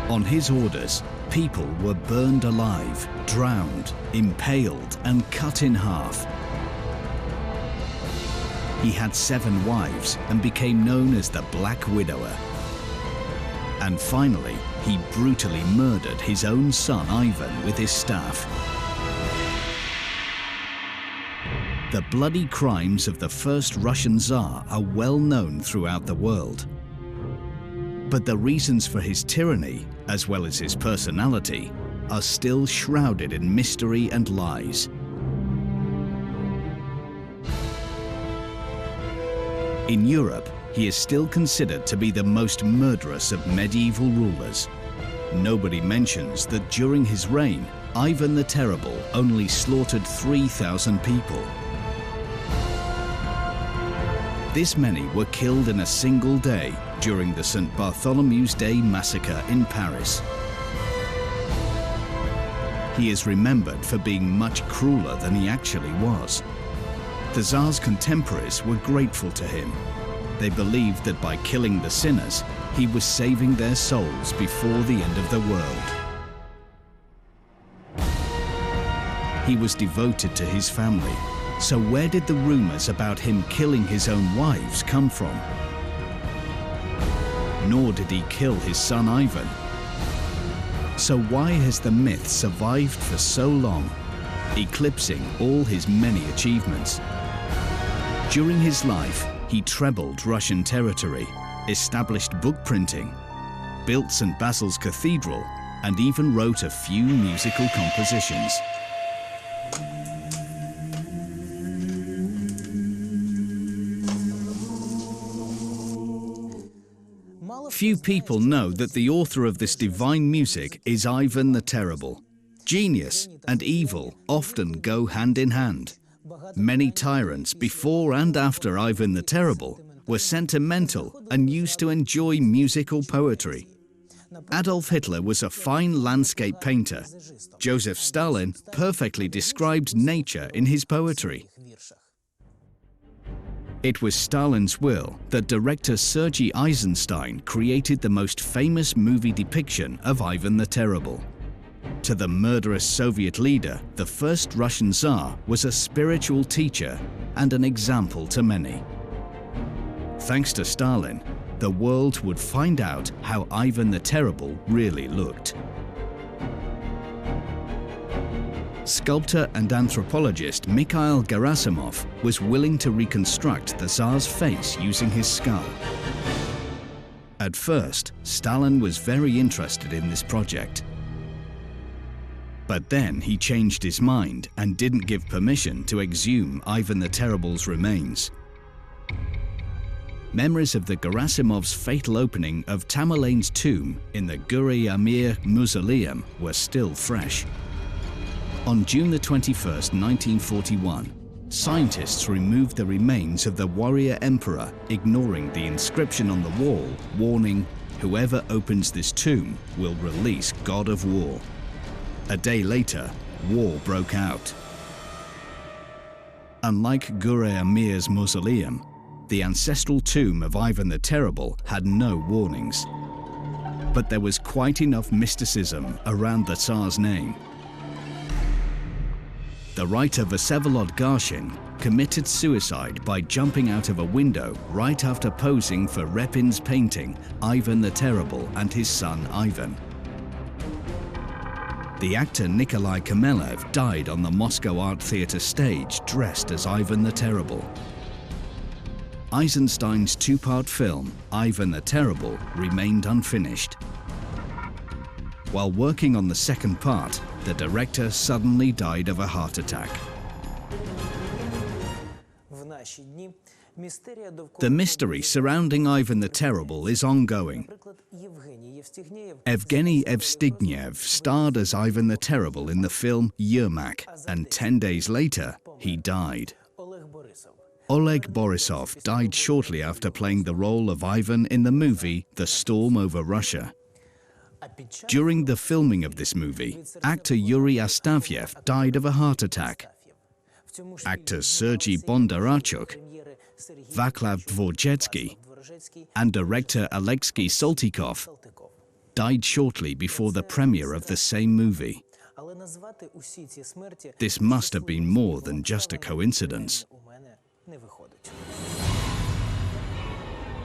On his orders, people were burned alive, drowned, impaled, and cut in half. He had 7 wives and became known as the Black Widower. And finally, he brutally murdered his own son Ivan with his staff. The bloody crimes of the first Russian Tsar are well known throughout the world. But the reasons for his tyranny, as well as his personality, are still shrouded in mystery and lies. In Europe, he is still considered to be the most murderous of medieval rulers. Nobody mentions that during his reign, Ivan the Terrible only slaughtered 3,000 people. This many were killed in a single day during the St. Bartholomew's Day massacre in Paris. He is remembered for being much crueler than he actually was. The Tsar's contemporaries were grateful to him. They believed that by killing the sinners, he was saving their souls before the end of the world. He was devoted to his family. So where did the rumors about him killing his own wives come from? Nor did he kill his son Ivan. So why has the myth survived for so long, eclipsing all his many achievements? During his life, he trebled Russian territory, established book printing, built St. Basil's Cathedral, and even wrote a few musical compositions. Few people know that the author of this divine music is Ivan the Terrible. Genius and evil often go hand in hand. Many tyrants before and after Ivan the Terrible were sentimental and used to enjoy musical poetry. Adolf Hitler was a fine landscape painter. Josef Stalin perfectly described nature in his poetry. It was Stalin's will that director Sergei Eisenstein created the most famous movie depiction of Ivan the Terrible. To the murderous Soviet leader, the first Russian Tsar was a spiritual teacher and an example to many. Thanks to Stalin, the world would find out how Ivan the Terrible really looked. Sculptor and anthropologist Mikhail Gerasimov was willing to reconstruct the Tsar's face using his skull. At first, Stalin was very interested in this project. But then he changed his mind and didn't give permission to exhume Ivan the Terrible's remains. Memories of the Gerasimov's fatal opening of Tamerlane's tomb in the Gure Amir Mausoleum were still fresh. On June 21, 1941, scientists removed the remains of the warrior emperor, ignoring the inscription on the wall warning, "Whoever opens this tomb will release God of War." A day later, war broke out. Unlike Gure Amir's mausoleum, the ancestral tomb of Ivan the Terrible had no warnings. But there was quite enough mysticism around the Tsar's name. The writer Vsevolod Garshin committed suicide by jumping out of a window right after posing for Repin's painting Ivan the Terrible and his son Ivan. The actor Nikolai Kamelev died on the Moscow Art Theatre stage dressed as Ivan the Terrible. Eisenstein's two-part film, Ivan the Terrible, remained unfinished. While working on the second part, the director suddenly died of a heart attack. The mystery surrounding Ivan the Terrible is ongoing. Evgeny Evstigniev starred as Ivan the Terrible in the film Yermak, and 10 days later, he died. Oleg Borisov died shortly after playing the role of Ivan in the movie The Storm Over Russia. During the filming of this movie, actor Yuri Astafyev died of a heart attack. Actors Sergei Bondarchuk, Vaclav Dvoretsky, and director Alexei Saltykov died shortly before the premiere of the same movie. This must have been more than just a coincidence.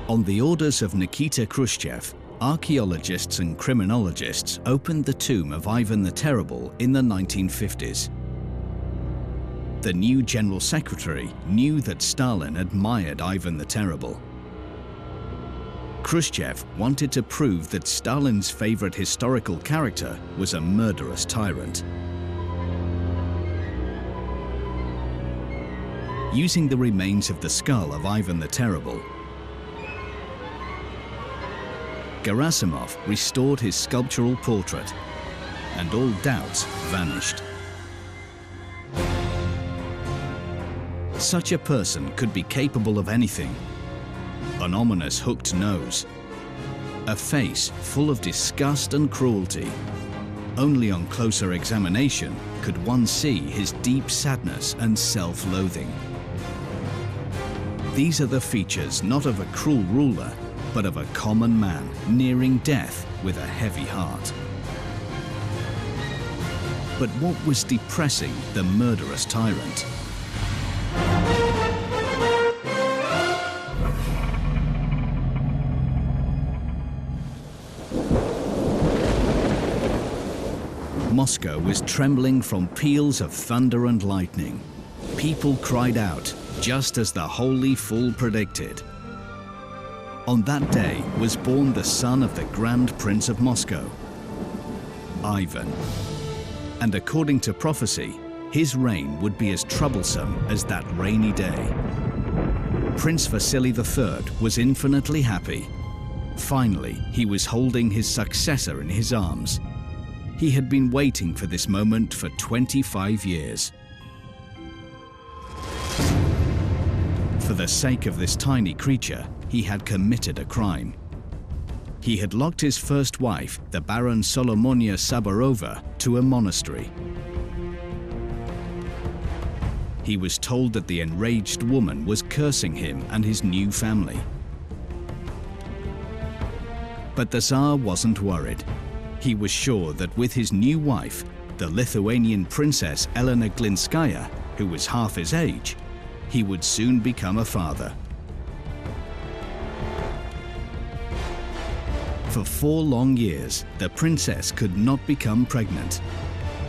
On the orders of Nikita Khrushchev, archaeologists and criminologists opened the tomb of Ivan the Terrible in the 1950s. The new General Secretary knew that Stalin admired Ivan the Terrible. Khrushchev wanted to prove that Stalin's favorite historical character was a murderous tyrant. Using the remains of the skull of Ivan the Terrible, Gerasimov restored his sculptural portrait, and all doubts vanished. Such a person could be capable of anything. An ominous hooked nose, a face full of disgust and cruelty. Only on closer examination could one see his deep sadness and self-loathing. These are the features not of a cruel ruler, but of a common man nearing death with a heavy heart. But what was depressing the murderous tyrant? Moscow was trembling from peals of thunder and lightning. People cried out, just as the holy fool predicted. On that day was born the son of the Grand Prince of Moscow, Ivan. And according to prophecy, his reign would be as troublesome as that rainy day. Prince Vasily III was infinitely happy. Finally, he was holding his successor in his arms. He had been waiting for this moment for 25 years. For the sake of this tiny creature, he had committed a crime. He had locked his first wife, the Baron Solomonia Sabarova, to a monastery. He was told that the enraged woman was cursing him and his new family. But the Tsar wasn't worried. He was sure that with his new wife, the Lithuanian princess Elena Glinskaya, who was half his age, he would soon become a father. For 4 long years, the princess could not become pregnant.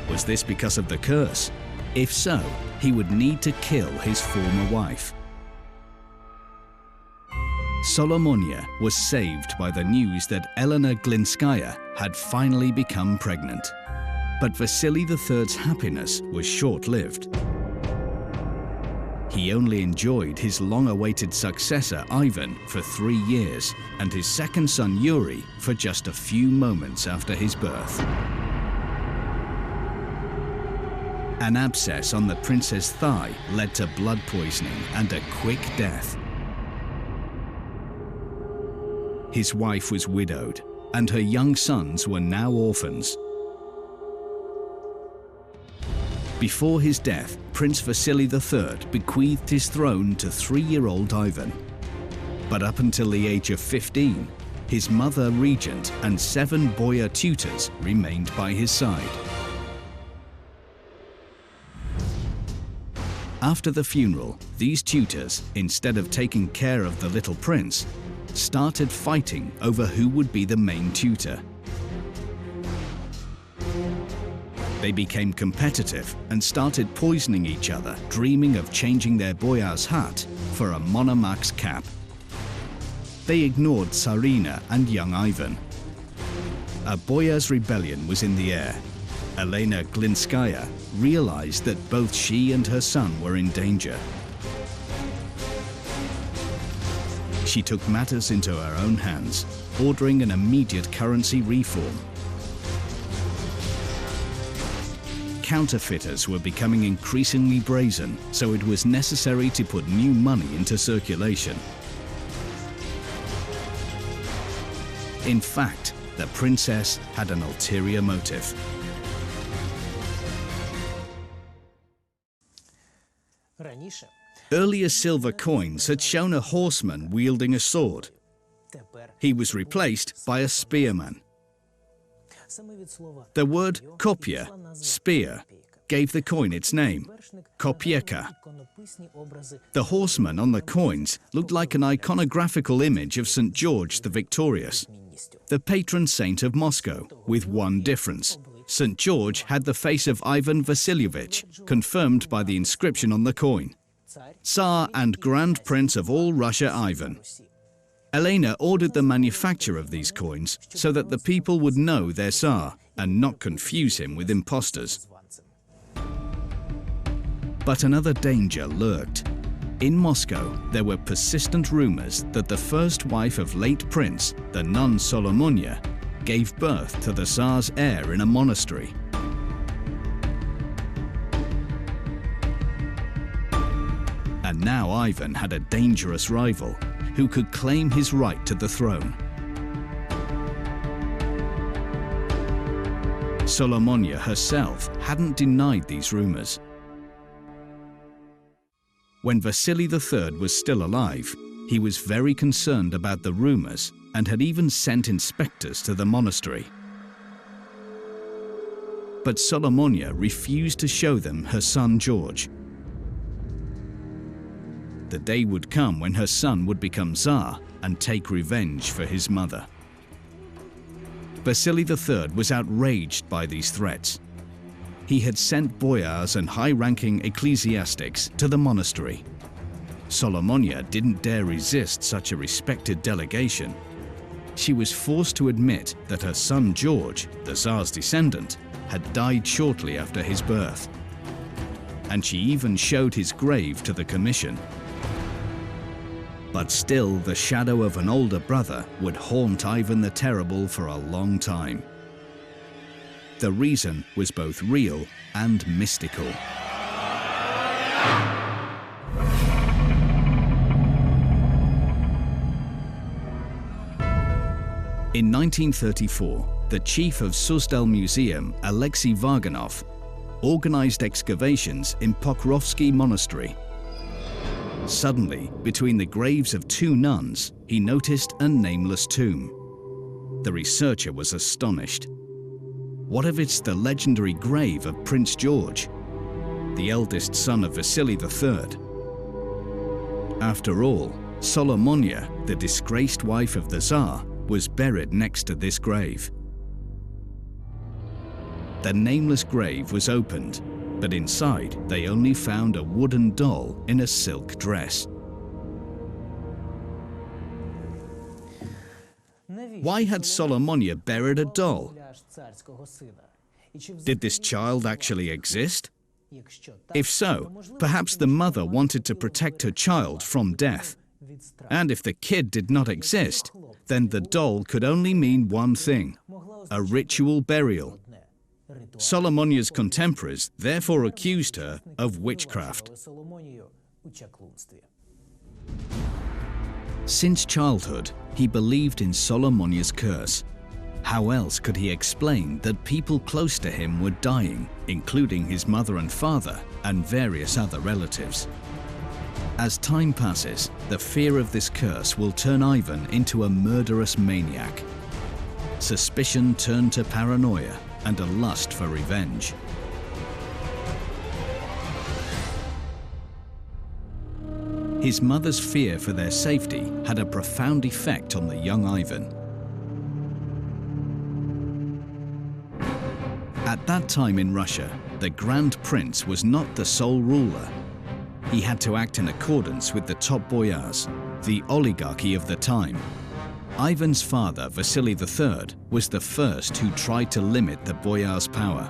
Was this because of the curse? If so, he would need to kill his former wife. Solomonia was saved by the news that Elena Glinskaya had finally become pregnant. But Vasily III's happiness was short-lived. He only enjoyed his long-awaited successor, Ivan, for 3 years, and his second son, Yuri, for just a few moments after his birth. An abscess on the prince's thigh led to blood poisoning and a quick death. His wife was widowed, and her young sons were now orphans. Before his death, Prince Vasily III bequeathed his throne to 3-year-old Ivan. But up until the age of 15, his mother regent and 7 boyar tutors remained by his side. After the funeral, these tutors, instead of taking care of the little prince, started fighting over who would be the main tutor. They became competitive and started poisoning each other, dreaming of changing their boyar's hat for a monomax cap. They ignored Tsarina and young Ivan. A boyar's rebellion was in the air. Elena Glinskaya realized that both she and her son were in danger. She took matters into her own hands, ordering an immediate currency reform. Counterfeiters were becoming increasingly brazen, so it was necessary to put new money into circulation. In fact, the princess had an ulterior motive. Earlier silver coins had shown a horseman wielding a sword. He was replaced by a spearman. The word kopya, spear, gave the coin its name, kopyeka. The horseman on the coins looked like an iconographical image of St. George the Victorious, the patron saint of Moscow, with one difference. St. George had the face of Ivan Vasilievich, confirmed by the inscription on the coin. Tsar and Grand Prince of all Russia Ivan. Elena ordered the manufacture of these coins so that the people would know their Tsar and not confuse him with impostors. But another danger lurked. In Moscow, there were persistent rumors that the first wife of late Prince, the nun Solomonia, gave birth to the Tsar's heir in a monastery. And now Ivan had a dangerous rival who could claim his right to the throne. Solomonia herself hadn't denied these rumors. When Vasily III was still alive, he was very concerned about the rumors and had even sent inspectors to the monastery. But Solomonia refused to show them her son George. The day would come when her son would become Tsar and take revenge for his mother. Vasily III was outraged by these threats. He had sent boyars and high-ranking ecclesiastics to the monastery. Solomonia didn't dare resist such a respected delegation. She was forced to admit that her son George, the Tsar's descendant, had died shortly after his birth. And she even showed his grave to the commission. But still, the shadow of an older brother would haunt Ivan the Terrible for a long time. The reason was both real and mystical. In 1934, the chief of Suzdal Museum, Alexei Varganov, organized excavations in Pokrovsky Monastery. Suddenly, between the graves of two nuns, he noticed a nameless tomb. The researcher was astonished. What if it's the legendary grave of Prince George, the eldest son of Vasily III? After all, Solomonia, the disgraced wife of the Tsar, was buried next to this grave. The nameless grave was opened, but inside they only found a wooden doll in a silk dress. Why had Solomonia buried a doll? Did this child actually exist? If so, perhaps the mother wanted to protect her child from death. And if the kid did not exist, then the doll could only mean one thing: a ritual burial. Solomonia's contemporaries therefore accused her of witchcraft. Since childhood, he believed in Solomonia's curse. How else could he explain that people close to him were dying, including his mother and father and various other relatives? As time passes, the fear of this curse will turn Ivan into a murderous maniac. Suspicion turned to paranoia and a lust for revenge. His mother's fear for their safety had a profound effect on the young Ivan. At that time in Russia, the Grand Prince was not the sole ruler. He had to act in accordance with the top boyars, the oligarchy of the time. Ivan's father, Vasily III, was the first who tried to limit the boyars' power.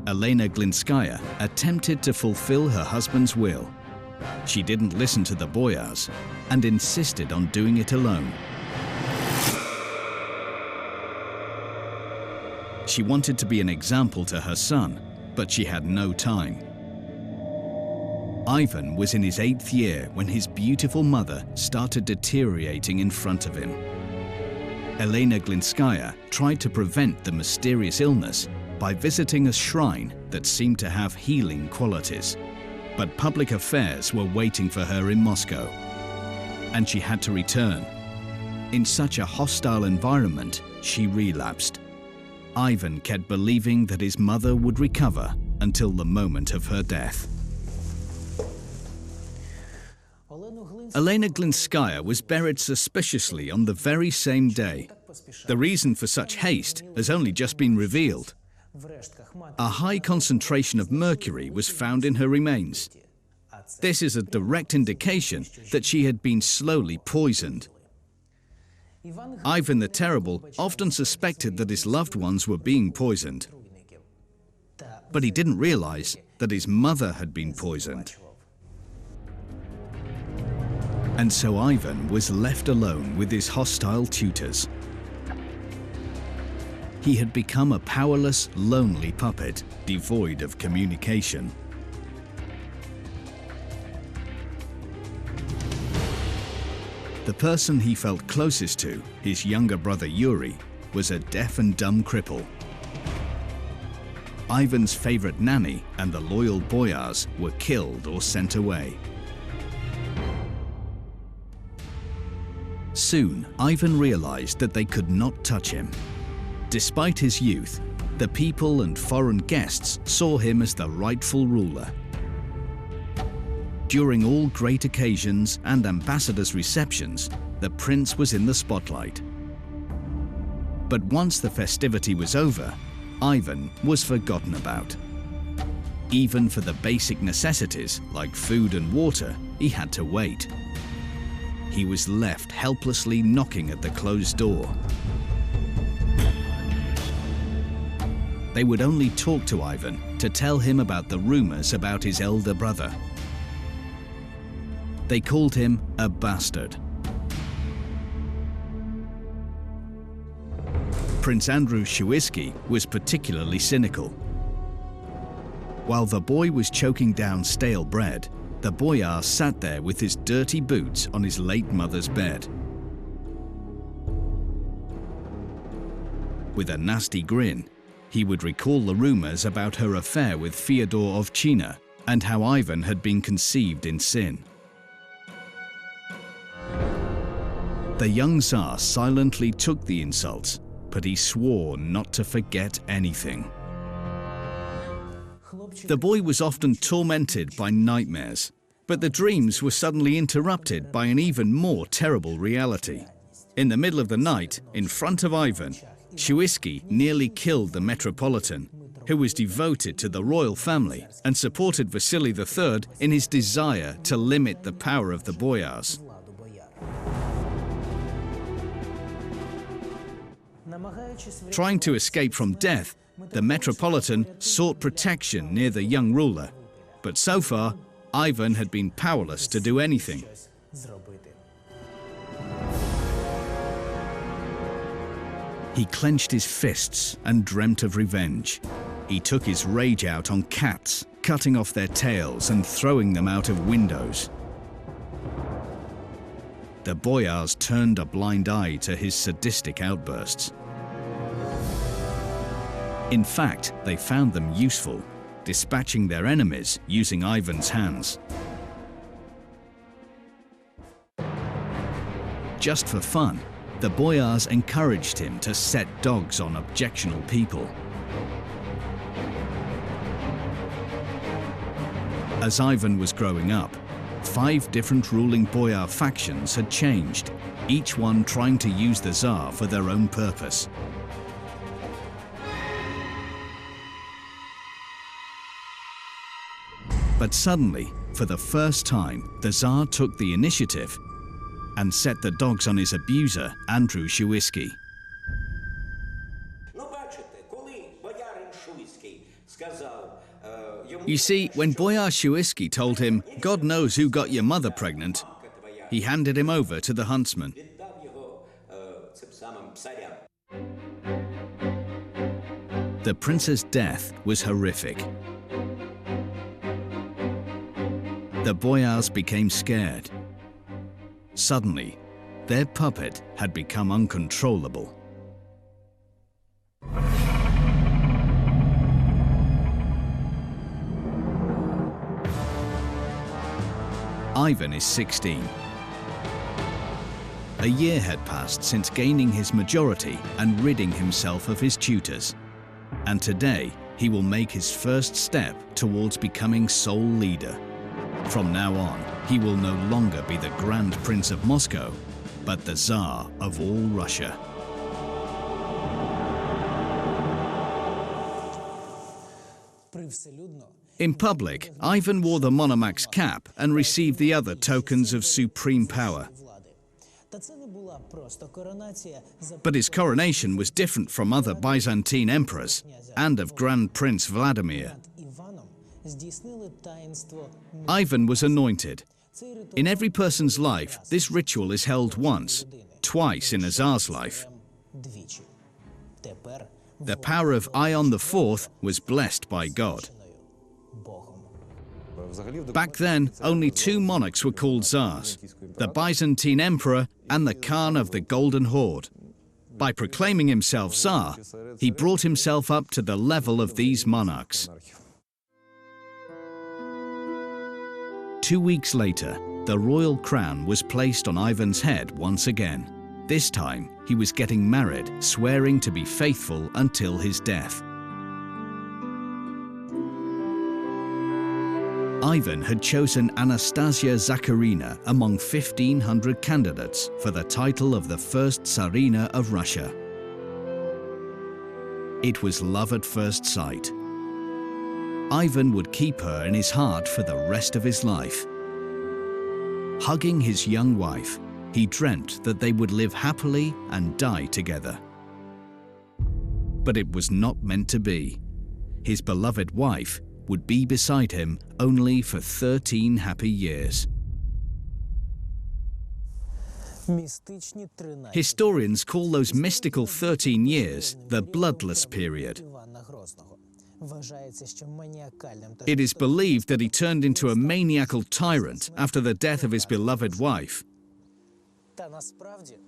Elena Glinskaya attempted to fulfill her husband's will. She didn't listen to the boyars and insisted on doing it alone. She wanted to be an example to her son, but she had no time. Ivan was in his 8th year when his beautiful mother started deteriorating in front of him. Elena Glinskaya tried to prevent the mysterious illness by visiting a shrine that seemed to have healing qualities. But public affairs were waiting for her in Moscow, and she had to return. In such a hostile environment, she relapsed. Ivan kept believing that his mother would recover until the moment of her death. Elena Glinskaya was buried suspiciously on the very same day. The reason for such haste has only just been revealed. A high concentration of mercury was found in her remains. This is a direct indication that she had been slowly poisoned. Ivan the Terrible often suspected that his loved ones were being poisoned, but he didn't realize that his mother had been poisoned. And so Ivan was left alone with his hostile tutors. He had become a powerless, lonely puppet, devoid of communication. The person he felt closest to, his younger brother Yuri, was a deaf and dumb cripple. Ivan's favorite nanny and the loyal boyars were killed or sent away. Soon, Ivan realized that they could not touch him. Despite his youth, the people and foreign guests saw him as the rightful ruler. During all great occasions and ambassadors' receptions, the prince was in the spotlight. But once the festivity was over, Ivan was forgotten about. Even for the basic necessities like food and water, he had to wait. He was left helplessly knocking at the closed door. They would only talk to Ivan to tell him about the rumors about his elder brother. They called him a bastard. Prince Andrew Shuisky was particularly cynical. While the boy was choking down stale bread, the boyar sat there with his dirty boots on his late mother's bed. With a nasty grin, he would recall the rumors about her affair with Fyodor Ovchina and how Ivan had been conceived in sin. The young Tsar silently took the insults, but he swore not to forget anything. The boy was often tormented by nightmares, but the dreams were suddenly interrupted by an even more terrible reality. In the middle of the night, in front of Ivan, Shuisky nearly killed the Metropolitan, who was devoted to the royal family and supported Vasily III in his desire to limit the power of the boyars. Trying to escape from death, the Metropolitan sought protection near the young ruler, but so far, Ivan had been powerless to do anything. He clenched his fists and dreamt of revenge. He took his rage out on cats, cutting off their tails and throwing them out of windows. The boyars turned a blind eye to his sadistic outbursts. In fact, they found them useful, dispatching their enemies using Ivan's hands. Just for fun, the boyars encouraged him to set dogs on objectionable people. As Ivan was growing up, 5 different ruling boyar factions had changed, each one trying to use the Tsar for their own purpose. But suddenly, for the first time, the Tsar took the initiative and set the dogs on his abuser, Andrew Shuisky. You see, when Boyar Shuisky told him, "God knows who got your mother pregnant," he handed him over to the huntsman. The prince's death was horrific. The boyars became scared. Suddenly, their puppet had become uncontrollable. Ivan is 16. A year had passed since gaining his majority and ridding himself of his tutors. And today, he will make his first step towards becoming sole leader. From now on, he will no longer be the Grand Prince of Moscow, but the Tsar of all Russia. In public, Ivan wore the monarch's cap and received the other tokens of supreme power. But his coronation was different from other Byzantine emperors and of Grand Prince Vladimir. Ivan was anointed. In every person's life, this ritual is held once, twice in a Tsar's life. The power of Ion IV was blessed by God. Back then, only two monarchs were called Tsars, the Byzantine Emperor and the Khan of the Golden Horde. By proclaiming himself Tsar, he brought himself up to the level of these monarchs. 2 weeks later, the royal crown was placed on Ivan's head once again. This time, he was getting married, swearing to be faithful until his death. Ivan had chosen Anastasia Zakharina among 1,500 candidates for the title of the first Tsarina of Russia. It was love at first sight. Ivan would keep her in his heart for the rest of his life. Hugging his young wife, he dreamt that they would live happily and die together. But it was not meant to be. His beloved wife would be beside him only for 13 happy years. Historians call those mystical 13 years the bloodless period. It is believed that he turned into a maniacal tyrant after the death of his beloved wife.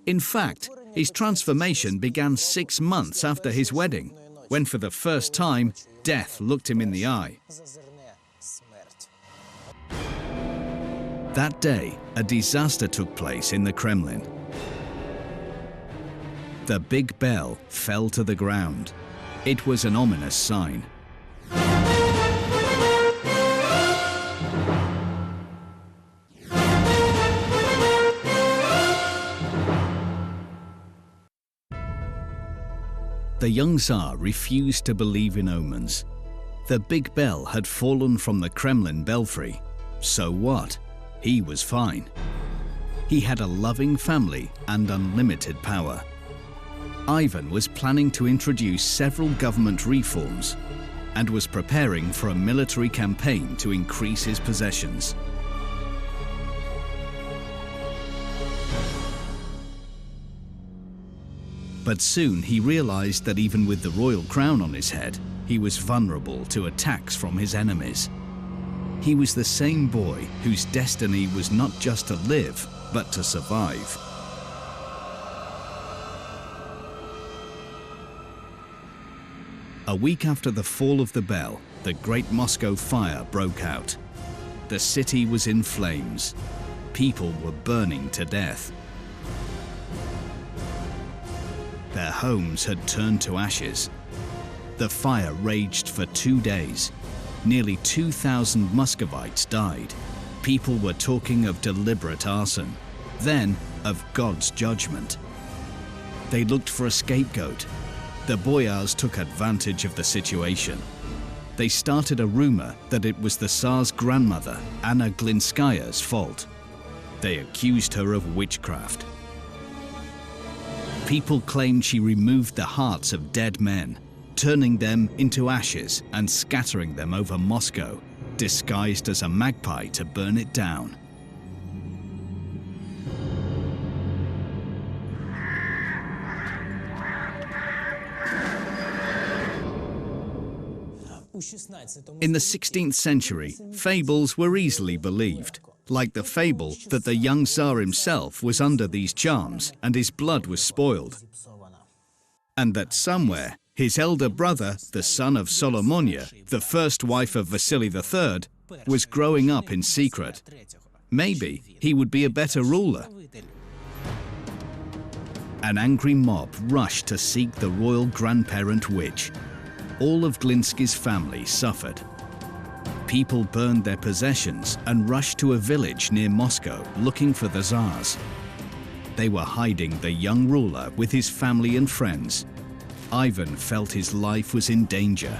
In fact, his transformation began 6 months after his wedding, when for the first time, death looked him in the eye. That day, a disaster took place in the Kremlin. The big bell fell to the ground. It was an ominous sign. The young Tsar refused to believe in omens. The big bell had fallen from the Kremlin belfry. So what? He was fine. He had a loving family and unlimited power. Ivan was planning to introduce several government reforms and was preparing for a military campaign to increase his possessions. But soon he realized that even with the royal crown on his head, he was vulnerable to attacks from his enemies. He was the same boy whose destiny was not just to live, but to survive. A week after the fall of the bell, the Great Moscow Fire broke out. The city was in flames. People were burning to death. Their homes had turned to ashes. The fire raged for 2 days. Nearly 2,000 Muscovites died. People were talking of deliberate arson, then of God's judgment. They looked for a scapegoat. The boyars took advantage of the situation. They started a rumor that it was the Tsar's grandmother, Anna Glinskaya's fault. They accused her of witchcraft. People claimed she removed the hearts of dead men, turning them into ashes and scattering them over Moscow, disguised as a magpie to burn it down. In the 16th century, fables were easily believed, like the fable that the young Tsar himself was under these charms and his blood was spoiled, and that somewhere his elder brother, the son of Solomonia, the first wife of Vasily III, was growing up in secret. Maybe he would be a better ruler. An angry mob rushed to seek the royal grandparent witch. All of Glinsky's family suffered. People burned their possessions and rushed to a village near Moscow looking for the Tsars. They were hiding the young ruler with his family and friends. Ivan felt his life was in danger.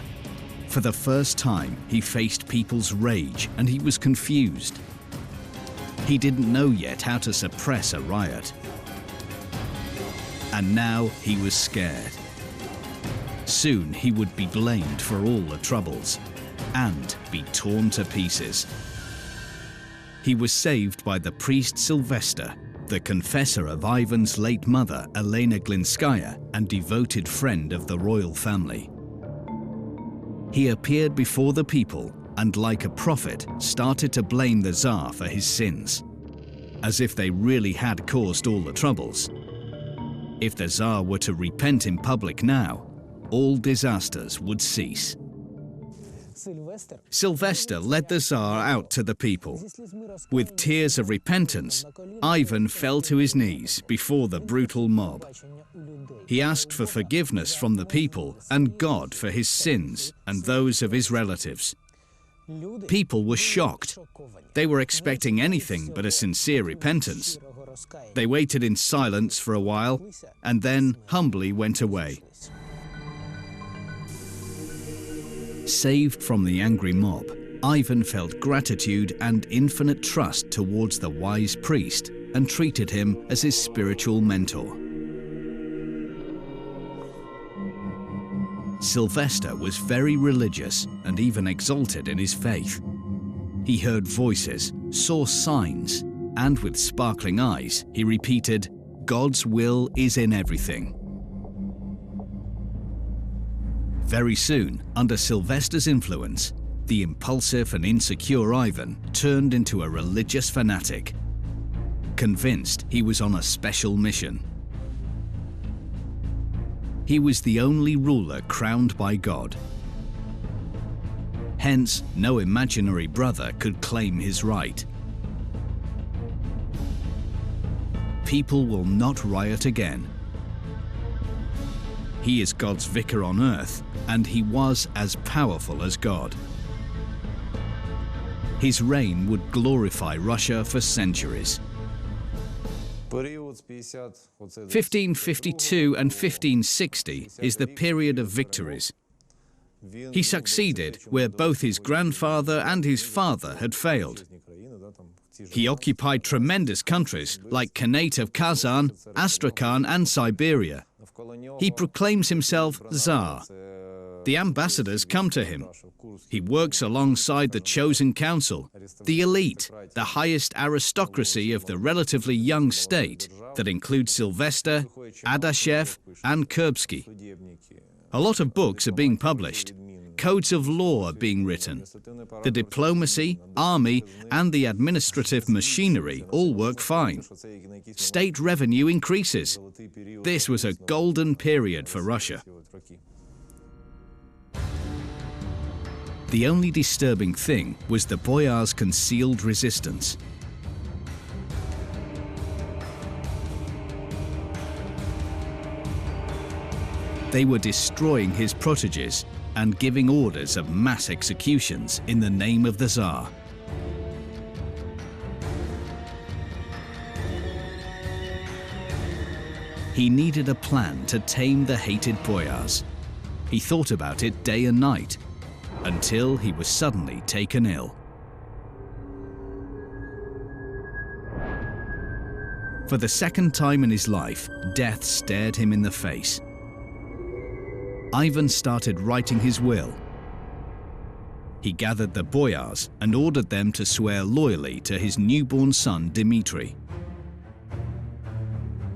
For the first time, he faced people's rage and he was confused. He didn't know yet how to suppress a riot. And now he was scared. Soon he would be blamed for all the troubles and be torn to pieces. He was saved by the priest Sylvester, the confessor of Ivan's late mother, Elena Glinskaya, and devoted friend of the royal family. He appeared before the people and, like a prophet, started to blame the Tsar for his sins, as if they really had caused all the troubles. If the Tsar were to repent in public now, all disasters would cease. Sylvester led the Tsar out to the people. With tears of repentance, Ivan fell to his knees before the brutal mob. He asked for forgiveness from the people and God for his sins and those of his relatives. People were shocked. They were expecting anything but a sincere repentance. They waited in silence for a while and then humbly went away. Saved from the angry mob, Ivan felt gratitude and infinite trust towards the wise priest and treated him as his spiritual mentor. Sylvester was very religious and even exalted in his faith. He heard voices, saw signs, and with sparkling eyes, he repeated, "God's will is in everything." Very soon, under Sylvester's influence, the impulsive and insecure Ivan turned into a religious fanatic, convinced he was on a special mission. He was the only ruler crowned by God. Hence, no imaginary brother could claim his right. People will not riot again. He is God's vicar on earth, and he was as powerful as God. His reign would glorify Russia for centuries. 1552 and 1560 is the period of victories. He succeeded where both his grandfather and his father had failed. He occupied tremendous countries like Khanate of Kazan, Astrakhan and Siberia. He proclaims himself Tsar. The ambassadors come to him. He works alongside the chosen council, the elite, the highest aristocracy of the relatively young state that includes Sylvester, Adashev and Kurbsky. A lot of books are being published. Codes of law are being written. The diplomacy, army, and the administrative machinery all work fine. State revenue increases. This was a golden period for Russia. The only disturbing thing was the boyars' concealed resistance. They were destroying his proteges and giving orders of mass executions in the name of the Tsar. He needed a plan to tame the hated boyars. He thought about it day and night, until he was suddenly taken ill. For the second time in his life, death stared him in the face. Ivan started writing his will. He gathered the boyars and ordered them to swear loyally to his newborn son Dmitri.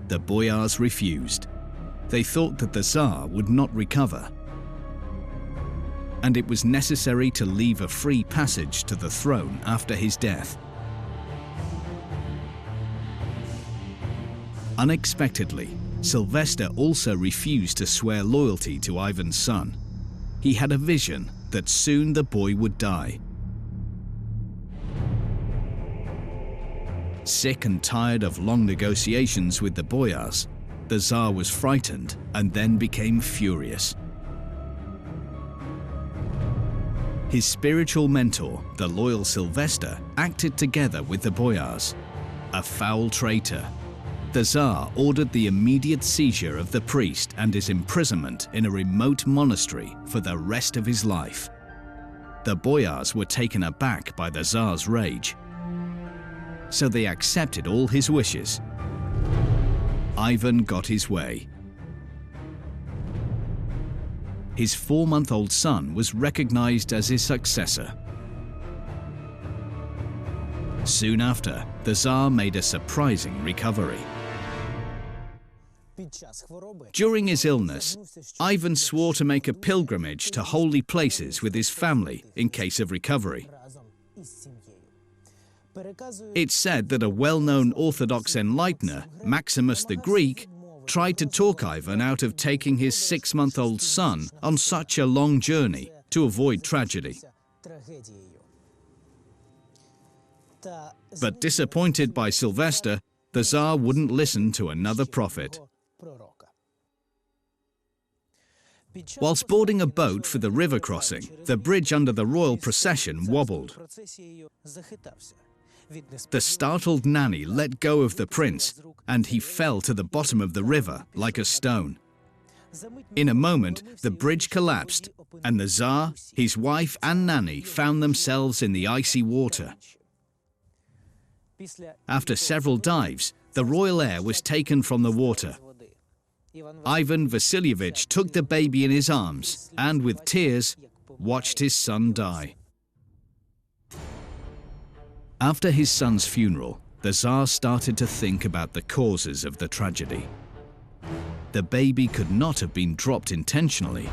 The boyars refused. They thought that the Tsar would not recover, and it was necessary to leave a free passage to the throne after his death. Unexpectedly, Sylvester also refused to swear loyalty to Ivan's son. He had a vision that soon the boy would die. Sick and tired of long negotiations with the boyars, the Tsar was frightened and then became furious. His spiritual mentor, the loyal Sylvester, acted together with the boyars. A foul traitor, the Tsar ordered the immediate seizure of the priest and his imprisonment in a remote monastery for the rest of his life. The boyars were taken aback by the Tsar's rage, so they accepted all his wishes. Ivan got his way. His 4-month-old son was recognized as his successor. Soon after, the Tsar made a surprising recovery. During his illness, Ivan swore to make a pilgrimage to holy places with his family in case of recovery. It's said that a well-known Orthodox enlightener, Maximus the Greek, tried to talk Ivan out of taking his 6-month-old son on such a long journey to avoid tragedy. But disappointed by Sylvester, the Tsar wouldn't listen to another prophet. Whilst boarding a boat for the river crossing, the bridge under the royal procession wobbled. The startled nanny let go of the prince, and he fell to the bottom of the river like a stone. In a moment, the bridge collapsed, and the Tsar, his wife and nanny found themselves in the icy water. After several dives, the royal heir was taken from the water. Ivan Vasilievich took the baby in his arms and, with tears, watched his son die. After his son's funeral, the Tsar started to think about the causes of the tragedy. The baby could not have been dropped intentionally.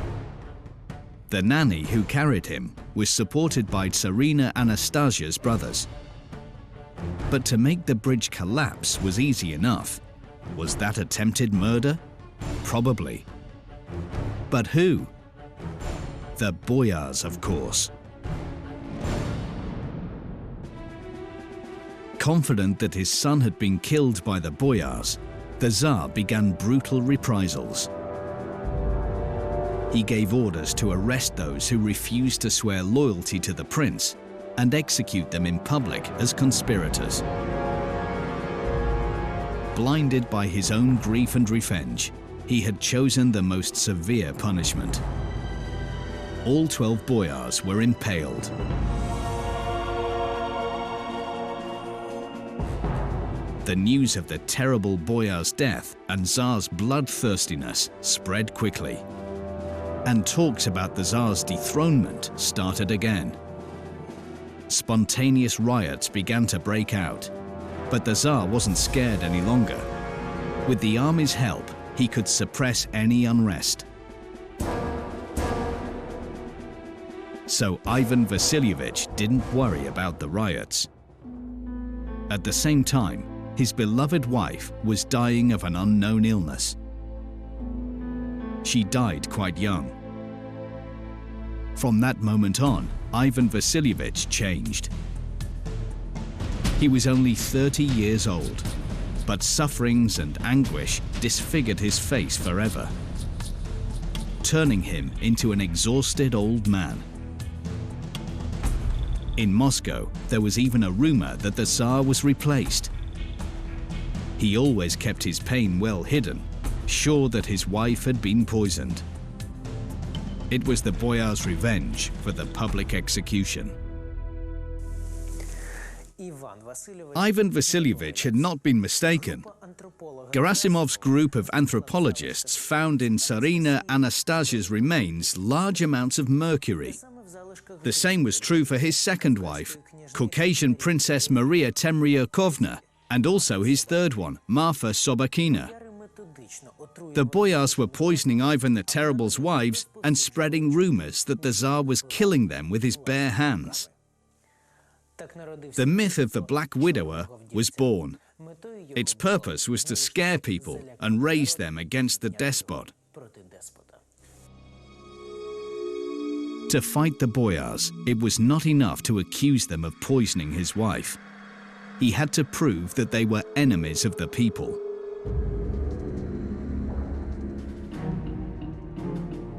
The nanny who carried him was supported by Tsarina Anastasia's brothers. But to make the bridge collapse was easy enough. Was that attempted murder? Probably. But who? The boyars, of course. Confident that his son had been killed by the boyars, the Tsar began brutal reprisals. He gave orders to arrest those who refused to swear loyalty to the prince and execute them in public as conspirators. Blinded by his own grief and revenge, he had chosen the most severe punishment. All 12 boyars were impaled. The news of the terrible boyar's death and Tsar's bloodthirstiness spread quickly, and talks about the Tsar's dethronement started again. Spontaneous riots began to break out, but the Tsar wasn't scared any longer. With the army's help, he could suppress any unrest. So Ivan Vasilievich didn't worry about the riots. At the same time, his beloved wife was dying of an unknown illness. She died quite young. From that moment on, Ivan Vasilievich changed. He was only 30 years old, but sufferings and anguish disfigured his face forever, turning him into an exhausted old man. In Moscow, there was even a rumor that the Tsar was replaced. He always kept his pain well hidden, sure that his wife had been poisoned. It was the boyar's revenge for the public execution. Ivan Vasilievich had not been mistaken. Gerasimov's group of anthropologists found in Tsarina Anastasia's remains large amounts of mercury. The same was true for his second wife, Caucasian Princess Maria Temryukovna, and also his third one, Marfa Sobakina. The boyars were poisoning Ivan the Terrible's wives and spreading rumors that the Tsar was killing them with his bare hands. The myth of the Black Widower was born. Its purpose was to scare people and raise them against the despot. To fight the boyars, it was not enough to accuse them of poisoning his wife. He had to prove that they were enemies of the people.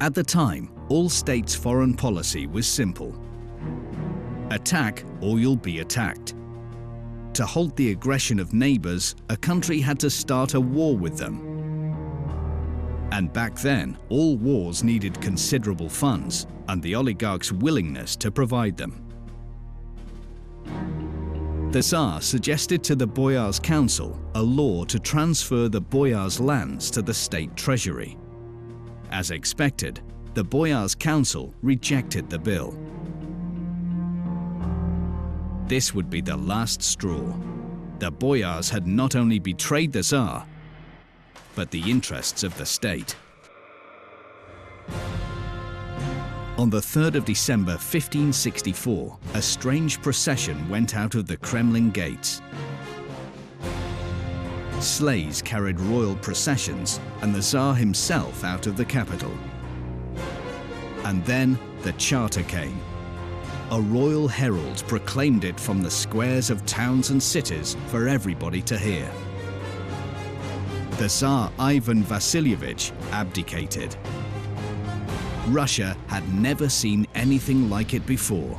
At the time, all states' foreign policy was simple. Attack or you'll be attacked. To halt the aggression of neighbors, a country had to start a war with them. And back then, all wars needed considerable funds and the oligarchs' willingness to provide them. The Tsar suggested to the Boyars' Council a law to transfer the Boyars' lands to the state treasury. As expected, the Boyars' Council rejected the bill. This would be the last straw. The Boyars had not only betrayed the Tsar, but the interests of the state. On the 3rd of December 1564, a strange procession went out of the Kremlin gates. Sleighs carried royal processions and the Tsar himself out of the capital. And then the charter came. A royal herald proclaimed it from the squares of towns and cities for everybody to hear. The Tsar Ivan Vasilievich abdicated. Russia had never seen anything like it before.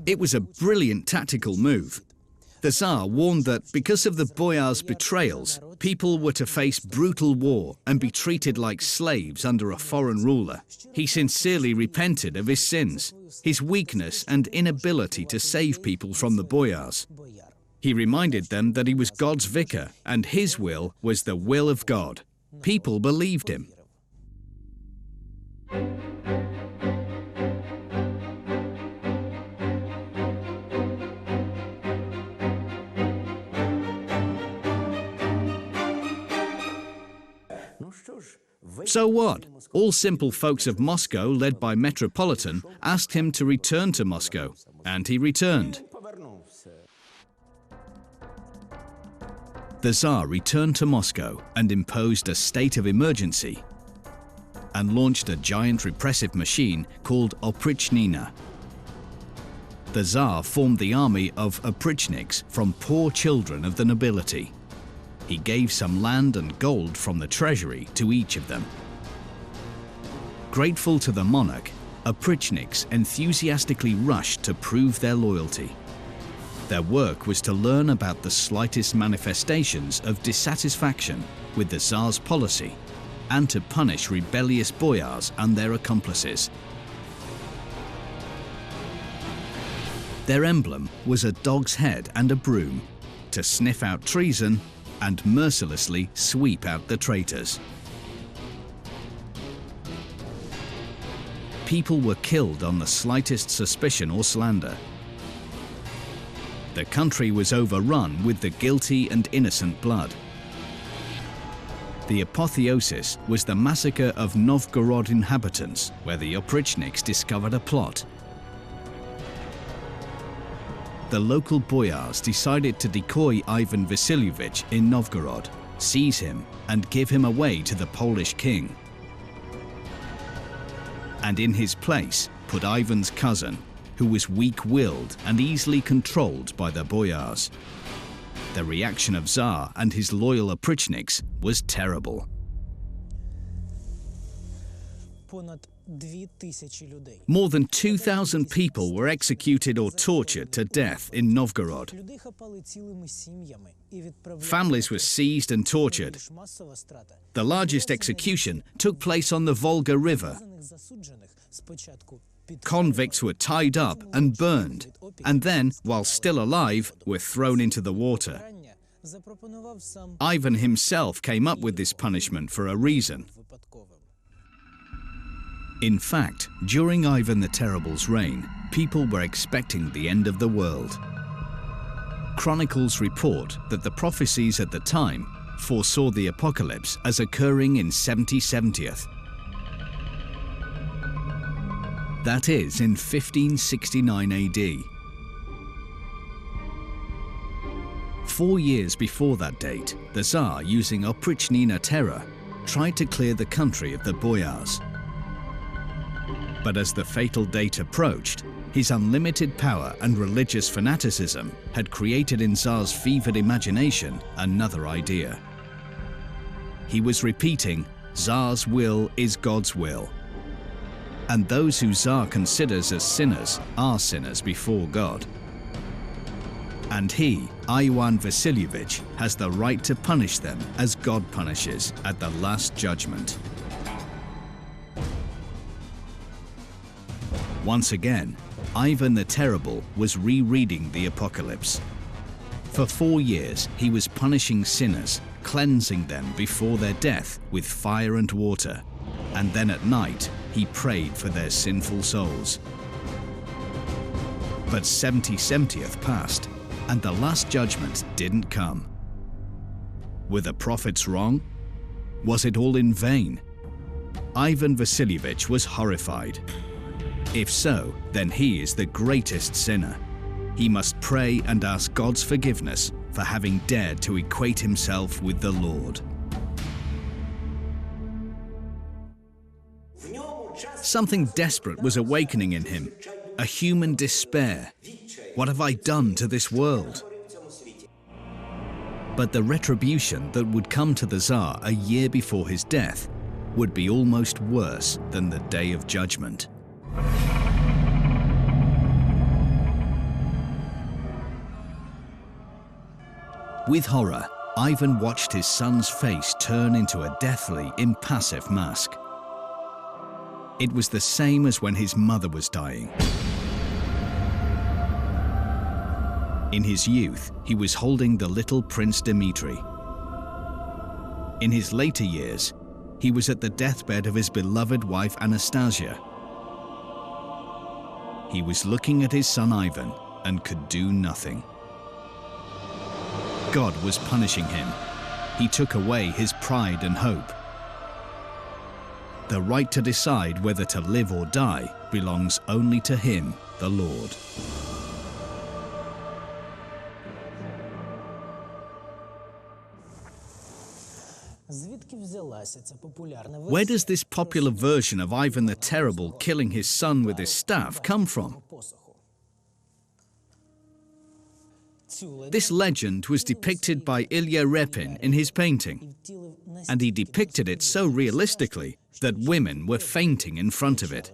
It was a brilliant tactical move. The Tsar warned that because of the Boyars' betrayals, people were to face brutal war and be treated like slaves under a foreign ruler. He sincerely repented of his sins, his weakness and inability to save people from the Boyars. He reminded them that he was God's vicar and his will was the will of God. People believed him. So what? All simple folks of Moscow, led by Metropolitan, asked him to return to Moscow, and he returned. The Tsar returned to Moscow and imposed a state of emergency and launched a giant repressive machine called oprichnina. The Tsar formed the army of oprichniks from poor children of the nobility. He gave some land and gold from the treasury to each of them. Grateful to the monarch, oprichniks enthusiastically rushed to prove their loyalty. Their work was to learn about the slightest manifestations of dissatisfaction with the Tsar's policy and to punish rebellious boyars and their accomplices. Their emblem was a dog's head and a broom to sniff out treason and mercilessly sweep out the traitors. People were killed on the slightest suspicion or slander. The country was overrun with the guilty and innocent blood. The apotheosis was the massacre of Novgorod inhabitants, where the oprichniks discovered a plot. The local boyars decided to decoy Ivan Vasilievich in Novgorod, seize him, and give him away to the Polish king. And in his place put Ivan's cousin, who was weak-willed and easily controlled by the boyars. The reaction of Tsar and his loyal oprichniks was terrible. More than 2,000 people were executed or tortured to death in Novgorod. Families were seized and tortured. The largest execution took place on the Volga River. Convicts were tied up and burned, and then, while still alive, were thrown into the water. Ivan himself came up with this punishment for a reason. In fact, during Ivan the Terrible's reign, people were expecting the end of the world. Chronicles report that the prophecies at the time foresaw the apocalypse as occurring in 70/70th. That is, in 1569 AD. 4 years before that date, the Tsar, using oprichnina terror, tried to clear the country of the boyars. But as the fatal date approached, his unlimited power and religious fanaticism had created in Tsar's fevered imagination another idea. He was repeating, Tsar's will is God's will. And those who Tsar considers as sinners are sinners before God. And he, Ivan Vasilievich, has the right to punish them as God punishes at the Last Judgment. Once again, Ivan the Terrible was rereading the Apocalypse. For 4 years, he was punishing sinners, cleansing them before their death with fire and water, and then at night, he prayed for their sinful souls. But 70/70th passed, and the Last Judgment didn't come. Were the prophets wrong? Was it all in vain? Ivan Vasilievich was horrified. If so, then he is the greatest sinner. He must pray and ask God's forgiveness for having dared to equate himself with the Lord. Something desperate was awakening in him, a human despair. What have I done to this world? But the retribution that would come to the Tsar a year before his death would be almost worse than the Day of Judgment. With horror, Ivan watched his son's face turn into a deathly, impassive mask. It was the same as when his mother was dying. In his youth, he was holding the little Prince Dmitri. In his later years, he was at the deathbed of his beloved wife Anastasia. He was looking at his son Ivan and could do nothing. God was punishing him. He took away his pride and hope. The right to decide whether to live or die belongs only to him, the Lord. Where does this popular version of Ivan the Terrible killing his son with his staff come from? This legend was depicted by Ilya Repin in his painting, and he depicted it so realistically that women were fainting in front of it.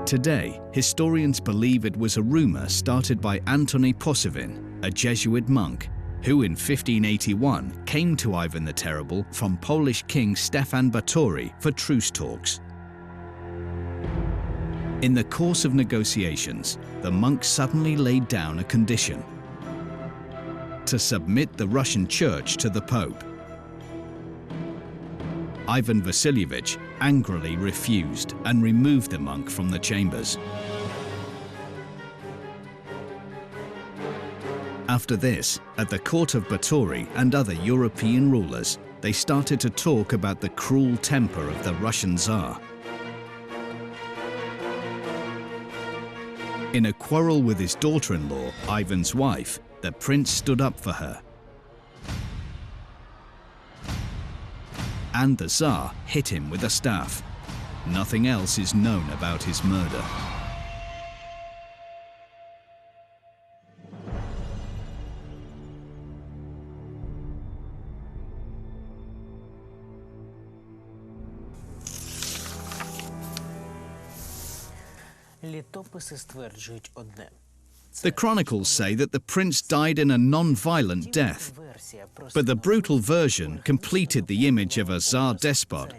Today, historians believe it was a rumor started by Antony Posavin, a Jesuit monk, who in 1581 came to Ivan the Terrible from Polish King Stefan Batory for truce talks. In the course of negotiations, the monk suddenly laid down a condition: to submit the Russian Church to the Pope. Ivan Vasilievich angrily refused and removed the monk from the chambers. After this, at the court of Batory and other European rulers, they started to talk about the cruel temper of the Russian Tsar. In a quarrel with his daughter-in-law, Ivan's wife, the prince stood up for her. And the Tsar hit him with a staff. Nothing else is known about his murder. The chronicles say that the prince died in a non-violent death, but the brutal version completed the image of a Tsar despot.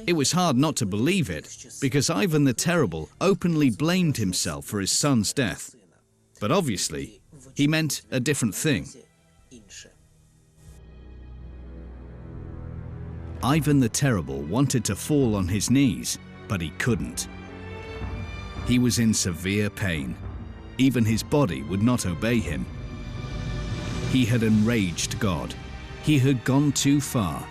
It was hard not to believe it, because Ivan the Terrible openly blamed himself for his son's death. But obviously, he meant a different thing. Ivan the Terrible wanted to fall on his knees, but he couldn't. He was in severe pain. Even his body would not obey him. He had enraged God. He had gone too far.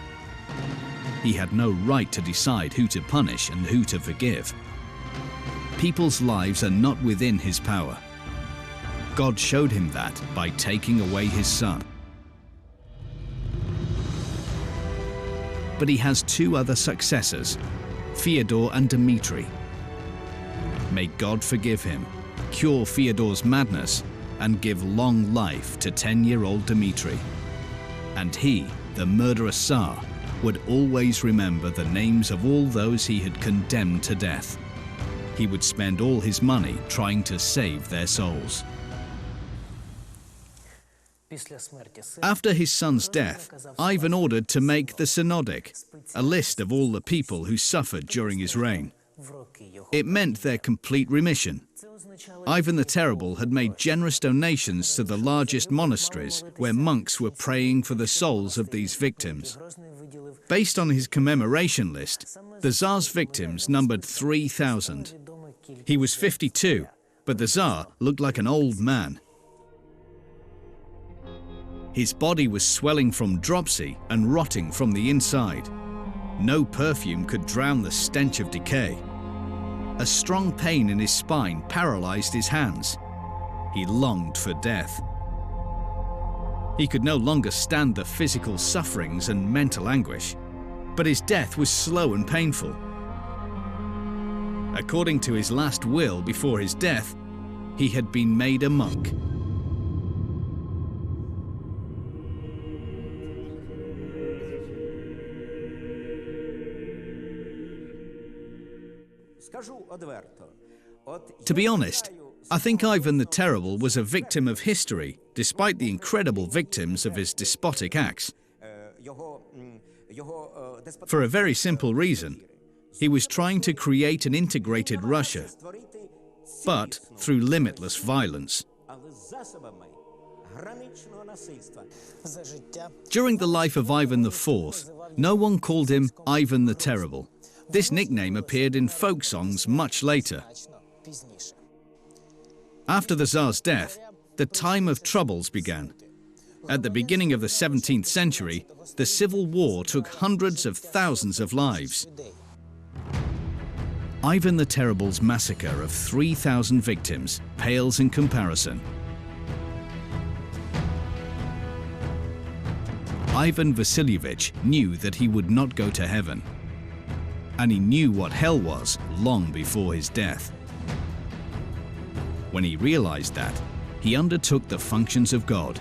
He had no right to decide who to punish and who to forgive. People's lives are not within his power. God showed him that by taking away his son. But he has two other successors, Fyodor and Dmitri. May God forgive him cure Fyodor's madness, and give long life to 10-year-old Dmitri. And he, the murderous Tsar, would always remember the names of all those he had condemned to death. He would spend all his money trying to save their souls. After his son's death, Ivan ordered to make the Synodic, a list of all the people who suffered during his reign. It meant their complete remission. Ivan the Terrible had made generous donations to the largest monasteries where monks were praying for the souls of these victims. Based on his commemoration list, the Tsar's victims numbered 3,000. He was 52, but the Tsar looked like an old man. His body was swelling from dropsy and rotting from the inside. No perfume could drown the stench of decay. A strong pain in his spine paralyzed his hands. He longed for death. He could no longer stand the physical sufferings and mental anguish, but his death was slow and painful. According to his last will before his death, he had been made a monk. To be honest, I think Ivan the Terrible was a victim of history, despite the incredible victims of his despotic acts. For a very simple reason, he was trying to create an integrated Russia, but through limitless violence. During the life of Ivan IV, no one called him Ivan the Terrible. This nickname appeared in folk songs much later. After the Tsar's death, the time of troubles began. At the beginning of the 17th century, the civil war took hundreds of thousands of lives. Ivan the Terrible's massacre of 3,000 victims pales in comparison. Ivan Vasilievich knew that he would not go to heaven, and he knew what hell was long before his death. When he realized that, he undertook the functions of God